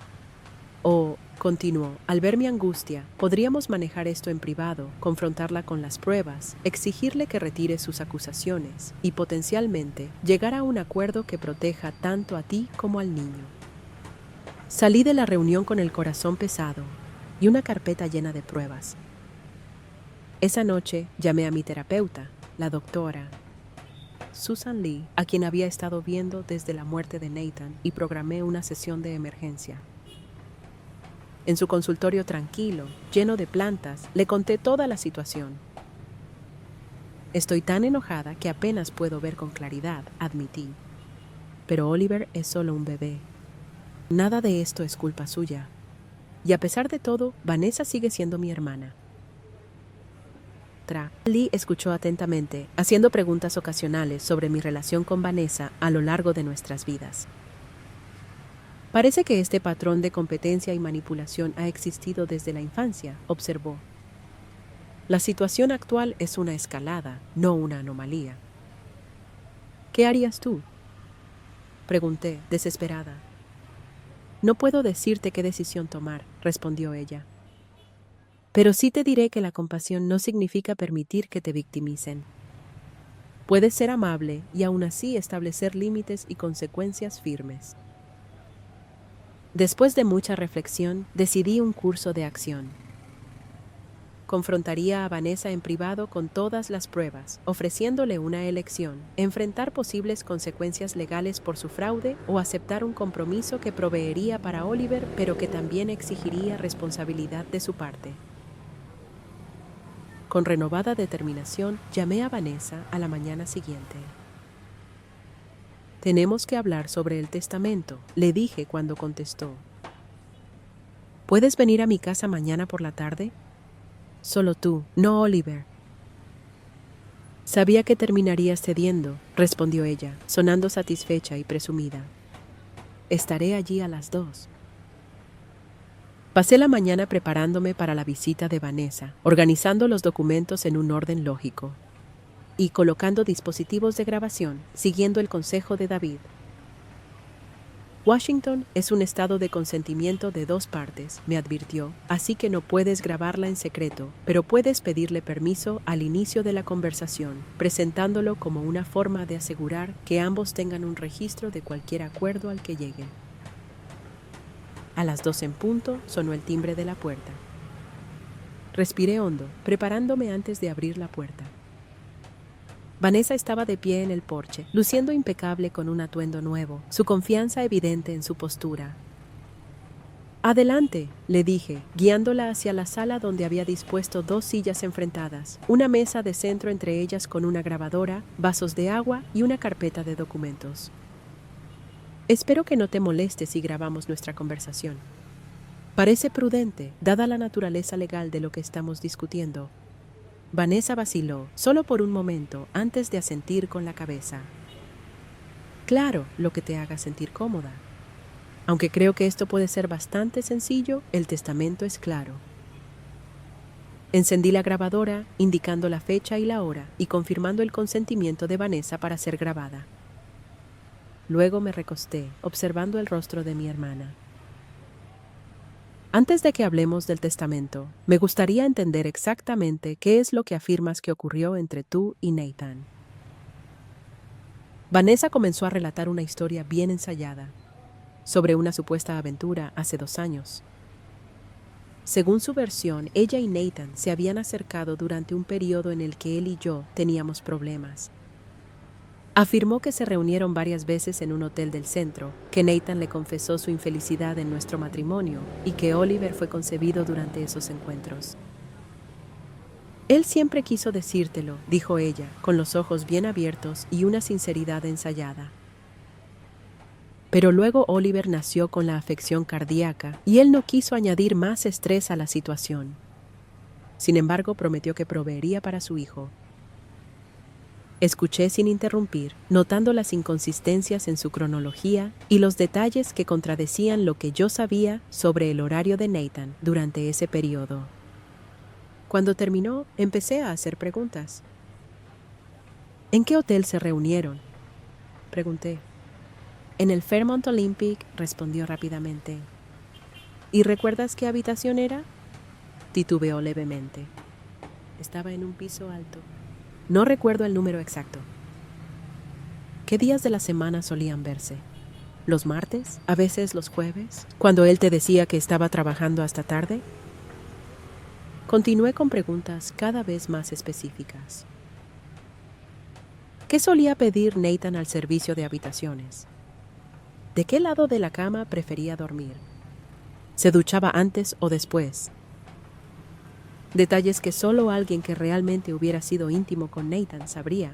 O, continuó, al ver mi angustia, podríamos manejar esto en privado, confrontarla con las pruebas, exigirle que retire sus acusaciones y potencialmente llegar a un acuerdo que proteja tanto a ti como al niño. Salí de la reunión con el corazón pesado y una carpeta llena de pruebas. Esa noche llamé a mi terapeuta, la doctora Susan Lee, a quien había estado viendo desde la muerte de Nathan, y programé una sesión de emergencia. En su consultorio tranquilo, lleno de plantas, le conté toda la situación. Estoy tan enojada que apenas puedo ver con claridad, admití. Pero Oliver es solo un bebé. Nada de esto es culpa suya. Y a pesar de todo, Vanessa sigue siendo mi hermana. Lee escuchó atentamente, haciendo preguntas ocasionales sobre mi relación con Vanessa a lo largo de nuestras vidas. Parece que este patrón de competencia y manipulación ha existido desde la infancia, observó. La situación actual es una escalada, no una anomalía. ¿Qué harías tú?, pregunté, desesperada. No puedo decirte qué decisión tomar, respondió ella. Pero sí te diré que la compasión no significa permitir que te victimicen. Puedes ser amable y aún así establecer límites y consecuencias firmes. Después de mucha reflexión, decidí un curso de acción. Confrontaría a Vanessa en privado con todas las pruebas, ofreciéndole una elección: enfrentar posibles consecuencias legales por su fraude o aceptar un compromiso que proveería para Oliver, pero que también exigiría responsabilidad de su parte. Con renovada determinación, llamé a Vanessa a la mañana siguiente. Tenemos que hablar sobre el testamento, le dije cuando contestó. ¿Puedes venir a mi casa mañana por la tarde? Solo tú, no Oliver. Sabía que terminarías cediendo, respondió ella, sonando satisfecha y presumida. Estaré allí a las 2. Pasé la mañana preparándome para la visita de Vanessa, organizando los documentos en un orden lógico y colocando dispositivos de grabación, siguiendo el consejo de David. Washington es un estado de consentimiento de 2 partes, me advirtió, así que no puedes grabarla en secreto, pero puedes pedirle permiso al inicio de la conversación, presentándolo como una forma de asegurar que ambos tengan un registro de cualquier acuerdo al que lleguen. A las 2 en punto sonó el timbre de la puerta. Respiré hondo, preparándome antes de abrir la puerta. Vanessa estaba de pie en el porche, luciendo impecable con un atuendo nuevo, su confianza evidente en su postura. Adelante, le dije, guiándola hacia la sala donde había dispuesto 2 sillas enfrentadas, una mesa de centro entre ellas con una grabadora, vasos de agua y una carpeta de documentos. Espero que no te moleste si grabamos nuestra conversación. Parece prudente, dada la naturaleza legal de lo que estamos discutiendo. Vanessa vaciló, solo por un momento, antes de asentir con la cabeza. Claro, lo que te haga sentir cómoda. Aunque creo que esto puede ser bastante sencillo, el testamento es claro. Encendí la grabadora, indicando la fecha y la hora, y confirmando el consentimiento de Vanessa para ser grabada. Luego me recosté, observando el rostro de mi hermana. Antes de que hablemos del testamento, me gustaría entender exactamente qué es lo que afirmas que ocurrió entre tú y Nathan. Vanessa comenzó a relatar una historia bien ensayada, sobre una supuesta aventura hace 2 años. Según su versión, ella y Nathan se habían acercado durante un periodo en el que él y yo teníamos problemas. Afirmó que se reunieron varias veces en un hotel del centro, que Nathan le confesó su infelicidad en nuestro matrimonio y que Oliver fue concebido durante esos encuentros. Él siempre quiso decírtelo, dijo ella, con los ojos bien abiertos y una sinceridad ensayada. Pero luego Oliver nació con la afección cardíaca y él no quiso añadir más estrés a la situación. Sin embargo, prometió que proveería para su hijo. Escuché sin interrumpir, notando las inconsistencias en su cronología y los detalles que contradecían lo que yo sabía sobre el horario de Nathan durante ese periodo. Cuando terminó, empecé a hacer preguntas. ¿En qué hotel se reunieron?, pregunté. En el Fairmont Olympic, respondió rápidamente. ¿Y recuerdas qué habitación era? Titubeó levemente. Estaba en un piso alto. No recuerdo el número exacto. ¿Qué días de la semana solían verse? ¿Los martes? ¿A veces los jueves? ¿Cuando él te decía que estaba trabajando hasta tarde? Continué con preguntas cada vez más específicas. ¿Qué solía pedir Nathan al servicio de habitaciones? ¿De qué lado de la cama prefería dormir? ¿Se duchaba antes o después? Detalles que solo alguien que realmente hubiera sido íntimo con Nathan sabría.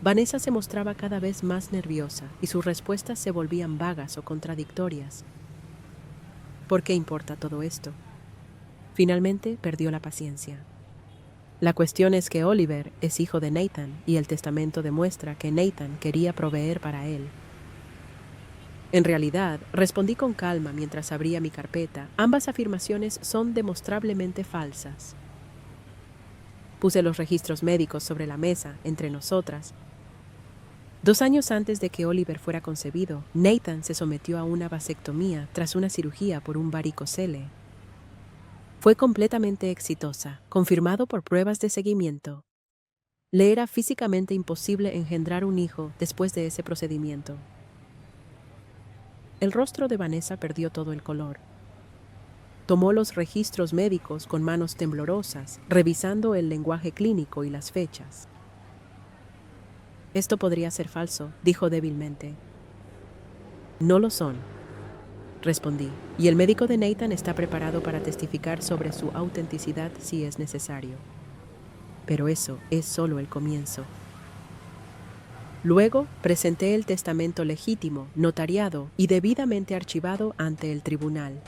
Vanessa se mostraba cada vez más nerviosa y sus respuestas se volvían vagas o contradictorias. ¿Por qué importa todo esto? Finalmente perdió la paciencia. La cuestión es que Oliver es hijo de Nathan y el testamento demuestra que Nathan quería proveer para él. En realidad, respondí con calma mientras abría mi carpeta, ambas afirmaciones son demostrablemente falsas. Puse los registros médicos sobre la mesa, entre nosotras. 2 años antes de que Oliver fuera concebido, Nathan se sometió a una vasectomía tras una cirugía por un varicocele. Fue completamente exitosa, confirmado por pruebas de seguimiento. Le era físicamente imposible engendrar un hijo después de ese procedimiento. El rostro de Vanessa perdió todo el color. Tomó los registros médicos con manos temblorosas, revisando el lenguaje clínico y las fechas. Esto podría ser falso, dijo débilmente. No lo son, respondí, y el médico de Nathan está preparado para testificar sobre su autenticidad si es necesario. Pero eso es solo el comienzo. Luego presenté el testamento legítimo, notariado y debidamente archivado ante el tribunal.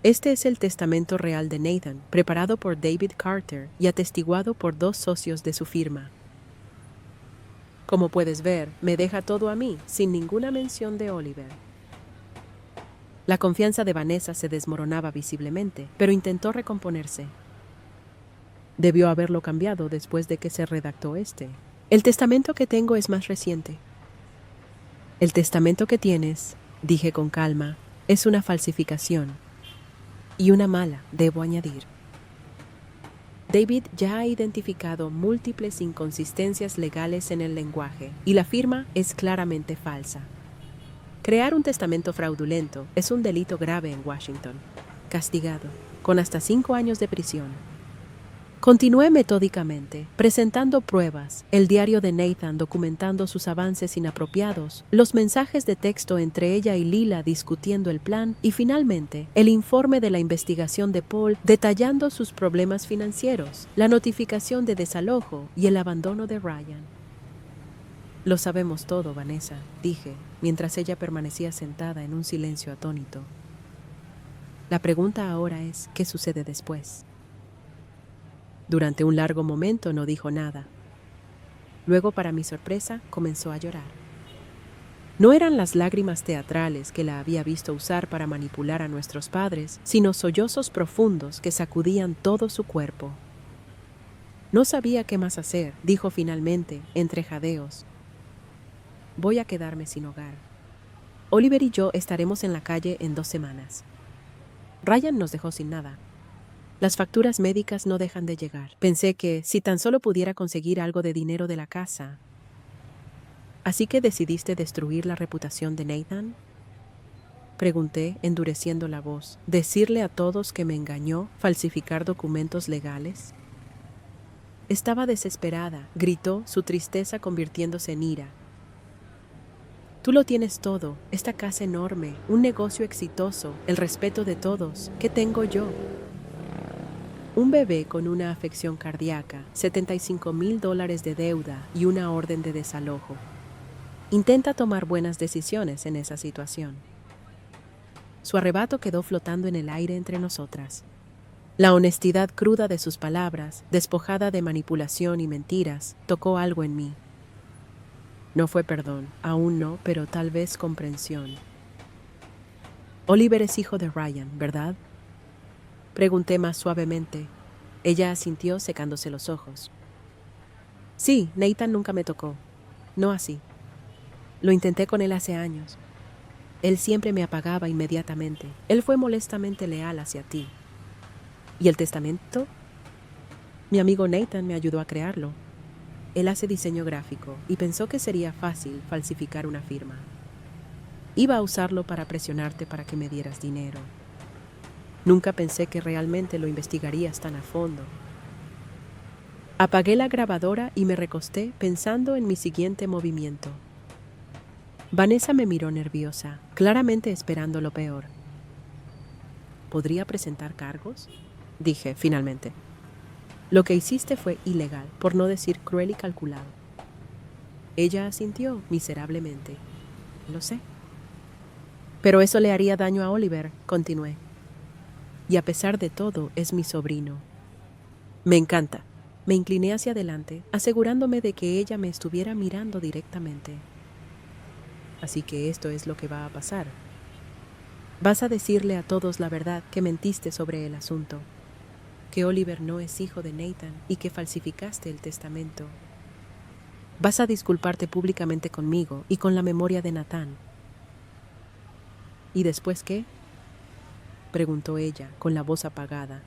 Este es el testamento real de Nathan, preparado por David Carter y atestiguado por 2 socios de su firma. Como puedes ver, me deja todo a mí, sin ninguna mención de Oliver. La confianza de Vanessa se desmoronaba visiblemente, pero intentó recomponerse. Debió haberlo cambiado después de que se redactó este. El testamento que tengo es más reciente. El testamento que tienes, dije con calma, es una falsificación. Y una mala, debo añadir. David ya ha identificado múltiples inconsistencias legales en el lenguaje, y la firma es claramente falsa. Crear un testamento fraudulento es un delito grave en Washington, castigado con hasta 5 años de prisión. Continué metódicamente, presentando pruebas, el diario de Nathan documentando sus avances inapropiados, los mensajes de texto entre ella y Lila discutiendo el plan y finalmente el informe de la investigación de Paul detallando sus problemas financieros, la notificación de desalojo y el abandono de Ryan. Lo sabemos todo, Vanessa, dije, mientras ella permanecía sentada en un silencio atónito. La pregunta ahora es, ¿qué sucede después? Durante un largo momento no dijo nada. Luego, para mi sorpresa, comenzó a llorar. No eran las lágrimas teatrales que la había visto usar para manipular a nuestros padres, sino sollozos profundos que sacudían todo su cuerpo. No sabía qué más hacer, dijo finalmente, entre jadeos. Voy a quedarme sin hogar. Oliver y yo estaremos en la calle en 2 semanas. Ryan nos dejó sin nada. Las facturas médicas no dejan de llegar. Pensé que, si tan solo pudiera conseguir algo de dinero de la casa. ¿Así que decidiste destruir la reputación de Nathan? Pregunté, endureciendo la voz. ¿Decirle a todos que me engañó, falsificar documentos legales? Estaba desesperada, gritó, su tristeza convirtiéndose en ira. Tú lo tienes todo, esta casa enorme, un negocio exitoso, el respeto de todos. ¿Qué tengo yo? Un bebé con una afección cardíaca, $75,000 de deuda y una orden de desalojo. Intenta tomar buenas decisiones en esa situación. Su arrebato quedó flotando en el aire entre nosotras. La honestidad cruda de sus palabras, despojada de manipulación y mentiras, tocó algo en mí. No fue perdón, aún no, pero tal vez comprensión. Oliver es hijo de Ryan, ¿verdad? Pregunté más suavemente. Ella asintió secándose los ojos. Sí, Nathan nunca me tocó. No así. Lo intenté con él hace años. Él siempre me apagaba inmediatamente. Él fue molestamente leal hacia ti. ¿Y el testamento? Mi amigo Nathan me ayudó a crearlo. Él hace diseño gráfico y pensó que sería fácil falsificar una firma. Iba a usarlo para presionarte para que me dieras dinero. Nunca pensé que realmente lo investigarías tan a fondo. Apagué la grabadora y me recosté pensando en mi siguiente movimiento. Vanessa me miró nerviosa, claramente esperando lo peor. ¿Podría presentar cargos? Dije, finalmente. Lo que hiciste fue ilegal, por no decir cruel y calculado. Ella asintió miserablemente. Lo sé. Pero eso le haría daño a Oliver, continué. Y a pesar de todo, es mi sobrino. Me encanta. Me incliné hacia adelante, asegurándome de que ella me estuviera mirando directamente. Así que esto es lo que va a pasar. Vas a decirle a todos la verdad, que mentiste sobre el asunto, que Oliver no es hijo de Nathan y que falsificaste el testamento. Vas a disculparte públicamente conmigo y con la memoria de Nathan. ¿Y después qué?, preguntó ella, con la voz apagada.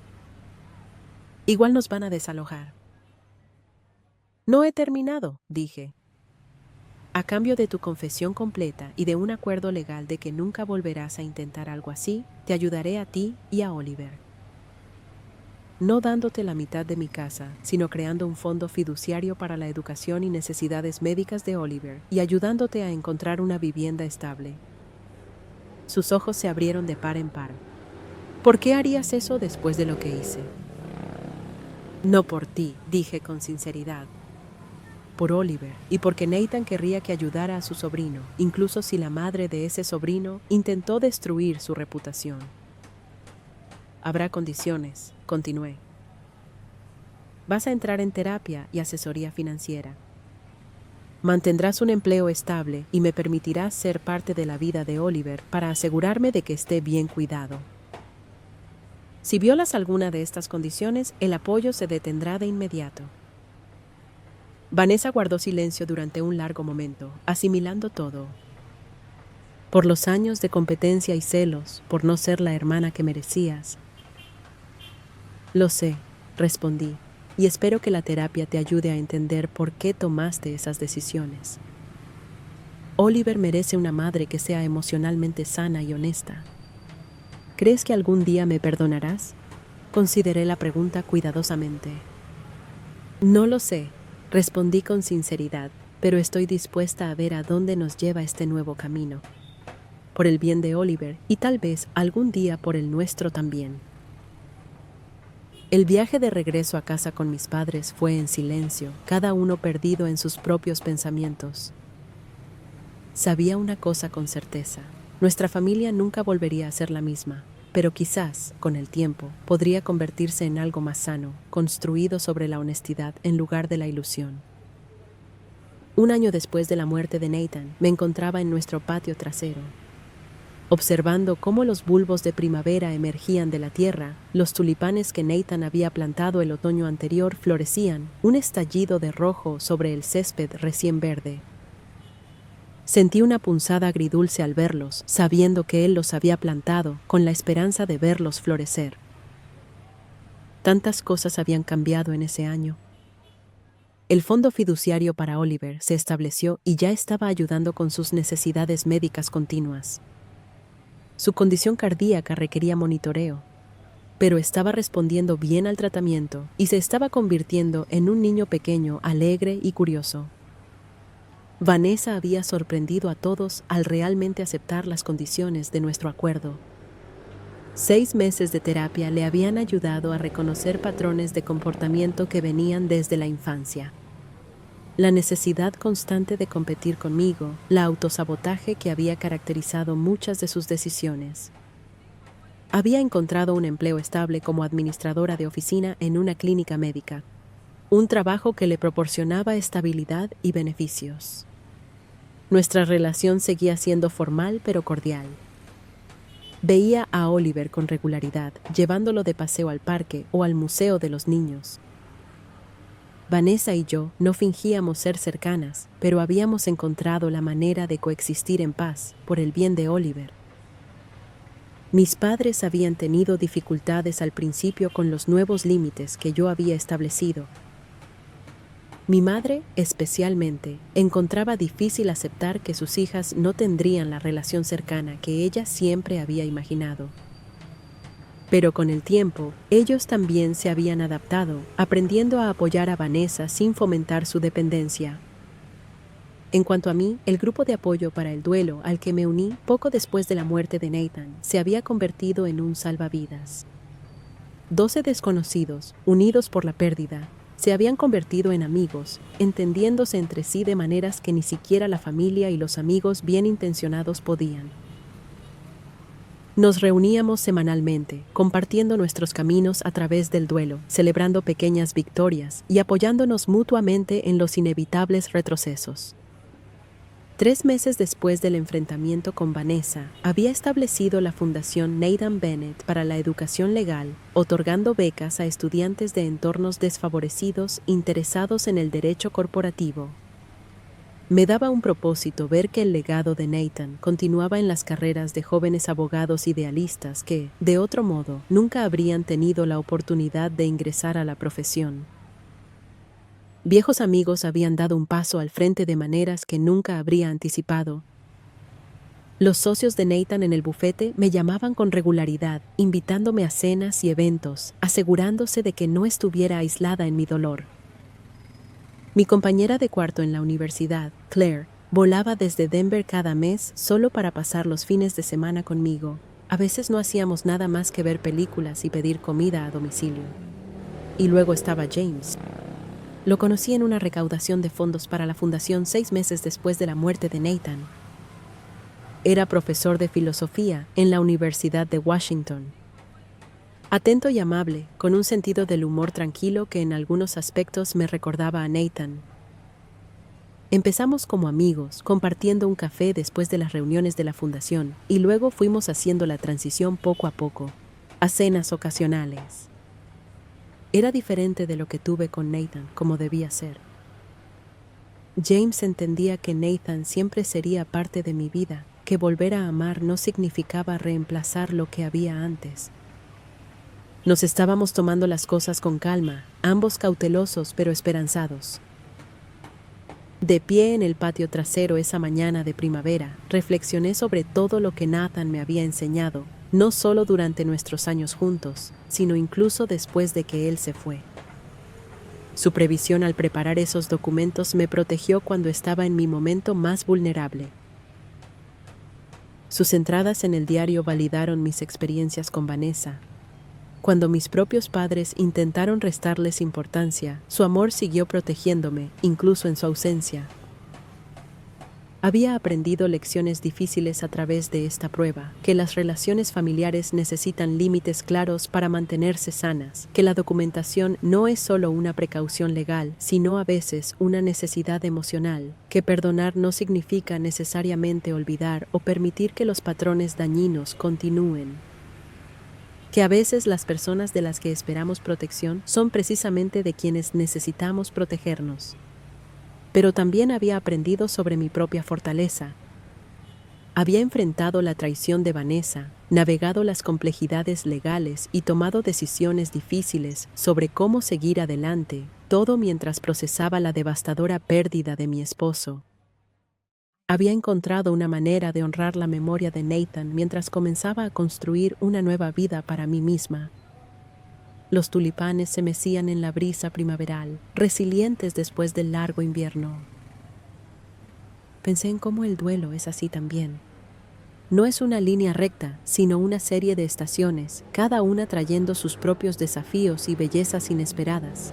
Igual nos van a desalojar. No he terminado, dije. A cambio de tu confesión completa y de un acuerdo legal de que nunca volverás a intentar algo así, te ayudaré a ti y a Oliver. No dándote la mitad de mi casa, sino creando un fondo fiduciario para la educación y necesidades médicas de Oliver y ayudándote a encontrar una vivienda estable. Sus ojos se abrieron de par en par. ¿Por qué harías eso después de lo que hice? No por ti, dije con sinceridad. Por Oliver, y porque Nathan querría que ayudara a su sobrino, incluso si la madre de ese sobrino intentó destruir su reputación. Habrá condiciones, continué. Vas a entrar en terapia y asesoría financiera. Mantendrás un empleo estable y me permitirás ser parte de la vida de Oliver para asegurarme de que esté bien cuidado. Si violas alguna de estas condiciones, el apoyo se detendrá de inmediato. Vanessa guardó silencio durante un largo momento, asimilando todo. Por los años de competencia y celos, por no ser la hermana que merecías. Lo sé, respondí, y espero que la terapia te ayude a entender por qué tomaste esas decisiones. Oliver merece una madre que sea emocionalmente sana y honesta. ¿Crees que algún día me perdonarás? Consideré la pregunta cuidadosamente. No lo sé, respondí con sinceridad, pero estoy dispuesta a ver a dónde nos lleva este nuevo camino. Por el bien de Oliver y tal vez algún día por el nuestro también. El viaje de regreso a casa con mis padres fue en silencio, cada uno perdido en sus propios pensamientos. Sabía una cosa con certeza: nuestra familia nunca volvería a ser la misma, pero quizás, con el tiempo, podría convertirse en algo más sano, construido sobre la honestidad en lugar de la ilusión. Un año después de la muerte de Nathan, me encontraba en nuestro patio trasero. Observando cómo los bulbos de primavera emergían de la tierra, los tulipanes que Nathan había plantado el otoño anterior florecían, un estallido de rojo sobre el césped recién verde. Sentí una punzada agridulce al verlos, sabiendo que él los había plantado, con la esperanza de verlos florecer. Tantas cosas habían cambiado en ese año. El fondo fiduciario para Oliver se estableció y ya estaba ayudando con sus necesidades médicas continuas. Su condición cardíaca requería monitoreo, pero estaba respondiendo bien al tratamiento y se estaba convirtiendo en un niño pequeño, alegre y curioso. Vanessa había sorprendido a todos al realmente aceptar las condiciones de nuestro acuerdo. 6 meses de terapia le habían ayudado a reconocer patrones de comportamiento que venían desde la infancia. La necesidad constante de competir conmigo, la autosabotaje que había caracterizado muchas de sus decisiones. Había encontrado un empleo estable como administradora de oficina en una clínica médica, un trabajo que le proporcionaba estabilidad y beneficios. Nuestra relación seguía siendo formal pero cordial. Veía a Oliver con regularidad, llevándolo de paseo al parque o al museo de los niños. Vanessa y yo no fingíamos ser cercanas, pero habíamos encontrado la manera de coexistir en paz, por el bien de Oliver. Mis padres habían tenido dificultades al principio con los nuevos límites que yo había establecido. Mi madre, especialmente, encontraba difícil aceptar que sus hijas no tendrían la relación cercana que ella siempre había imaginado. Pero con el tiempo, ellos también se habían adaptado, aprendiendo a apoyar a Vanessa sin fomentar su dependencia. En cuanto a mí, el grupo de apoyo para el duelo al que me uní poco después de la muerte de Nathan se había convertido en un salvavidas. 12 desconocidos, unidos por la pérdida, se habían convertido en amigos, entendiéndose entre sí de maneras que ni siquiera la familia y los amigos bien intencionados podían. Nos reuníamos semanalmente, compartiendo nuestros caminos a través del duelo, celebrando pequeñas victorias y apoyándonos mutuamente en los inevitables retrocesos. 3 meses después del enfrentamiento con Vanessa, había establecido la Fundación Nathan Bennett para la Educación Legal, otorgando becas a estudiantes de entornos desfavorecidos interesados en el derecho corporativo. Me daba un propósito ver que el legado de Nathan continuaba en las carreras de jóvenes abogados idealistas que, de otro modo, nunca habrían tenido la oportunidad de ingresar a la profesión. Viejos amigos habían dado un paso al frente de maneras que nunca habría anticipado. Los socios de Nathan en el bufete me llamaban con regularidad, invitándome a cenas y eventos, asegurándose de que no estuviera aislada en mi dolor. Mi compañera de cuarto en la universidad, Claire, volaba desde Denver cada mes solo para pasar los fines de semana conmigo. A veces no hacíamos nada más que ver películas y pedir comida a domicilio. Y luego estaba James. Lo conocí en una recaudación de fondos para la fundación 6 meses después de la muerte de Nathan. Era profesor de filosofía en la Universidad de Washington. Atento y amable, con un sentido del humor tranquilo que en algunos aspectos me recordaba a Nathan. Empezamos como amigos, compartiendo un café después de las reuniones de la fundación, y luego fuimos haciendo la transición poco a poco, a cenas ocasionales. Era diferente de lo que tuve con Nathan, como debía ser. James entendía que Nathan siempre sería parte de mi vida, que volver a amar no significaba reemplazar lo que había antes. Nos estábamos tomando las cosas con calma, ambos cautelosos pero esperanzados. De pie en el patio trasero esa mañana de primavera, reflexioné sobre todo lo que Nathan me había enseñado, no solo durante nuestros años juntos, sino incluso después de que él se fue. Su previsión al preparar esos documentos me protegió cuando estaba en mi momento más vulnerable. Sus entradas en el diario validaron mis experiencias con Vanessa. Cuando mis propios padres intentaron restarles importancia, su amor siguió protegiéndome, incluso en su ausencia. Había aprendido lecciones difíciles a través de esta prueba, que las relaciones familiares necesitan límites claros para mantenerse sanas, que la documentación no es solo una precaución legal, sino a veces una necesidad emocional, que perdonar no significa necesariamente olvidar o permitir que los patrones dañinos continúen. Que a veces las personas de las que esperamos protección son precisamente de quienes necesitamos protegernos. Pero también había aprendido sobre mi propia fortaleza. Había enfrentado la traición de Vanessa, navegado las complejidades legales y tomado decisiones difíciles sobre cómo seguir adelante, todo mientras procesaba la devastadora pérdida de mi esposo. Había encontrado una manera de honrar la memoria de Nathan mientras comenzaba a construir una nueva vida para mí misma. Los tulipanes se mecían en la brisa primaveral, resilientes después del largo invierno. Pensé en cómo el duelo es así también. No es una línea recta, sino una serie de estaciones, cada una trayendo sus propios desafíos y bellezas inesperadas.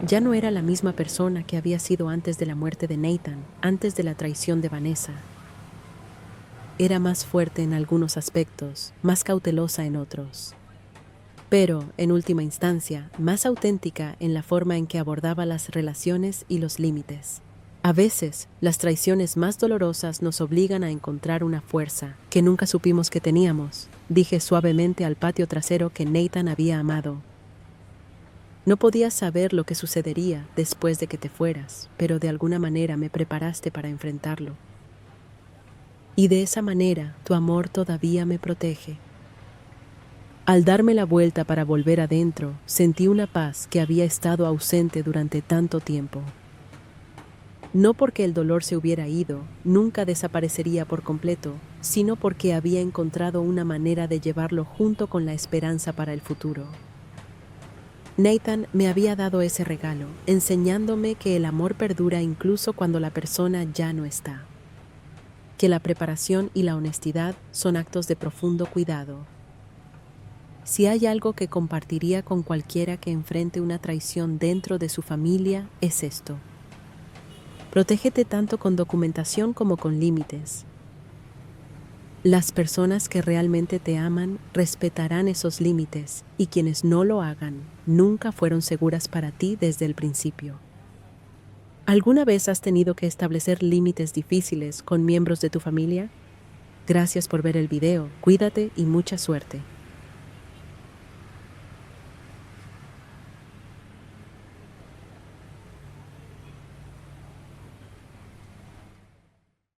Ya no era la misma persona que había sido antes de la muerte de Nathan, antes de la traición de Vanessa. Era más fuerte en algunos aspectos, más cautelosa en otros. Pero, en última instancia, más auténtica en la forma en que abordaba las relaciones y los límites. A veces, las traiciones más dolorosas nos obligan a encontrar una fuerza que nunca supimos que teníamos, dije suavemente al patio trasero que Nathan había amado. No podía saber lo que sucedería después de que te fueras, pero de alguna manera me preparaste para enfrentarlo. Y de esa manera, tu amor todavía me protege. Al darme la vuelta para volver adentro, sentí una paz que había estado ausente durante tanto tiempo. No porque el dolor se hubiera ido, nunca desaparecería por completo, sino porque había encontrado una manera de llevarlo junto con la esperanza para el futuro. Nathan me había dado ese regalo, enseñándome que el amor perdura incluso cuando la persona ya no está. Que la preparación y la honestidad son actos de profundo cuidado. Si hay algo que compartiría con cualquiera que enfrente una traición dentro de su familia, es esto. Protégete tanto con documentación como con límites. Las personas que realmente te aman respetarán esos límites y quienes no lo hagan nunca fueron seguras para ti desde el principio. ¿Alguna vez has tenido que establecer límites difíciles con miembros de tu familia? Gracias por ver el video, cuídate y mucha suerte.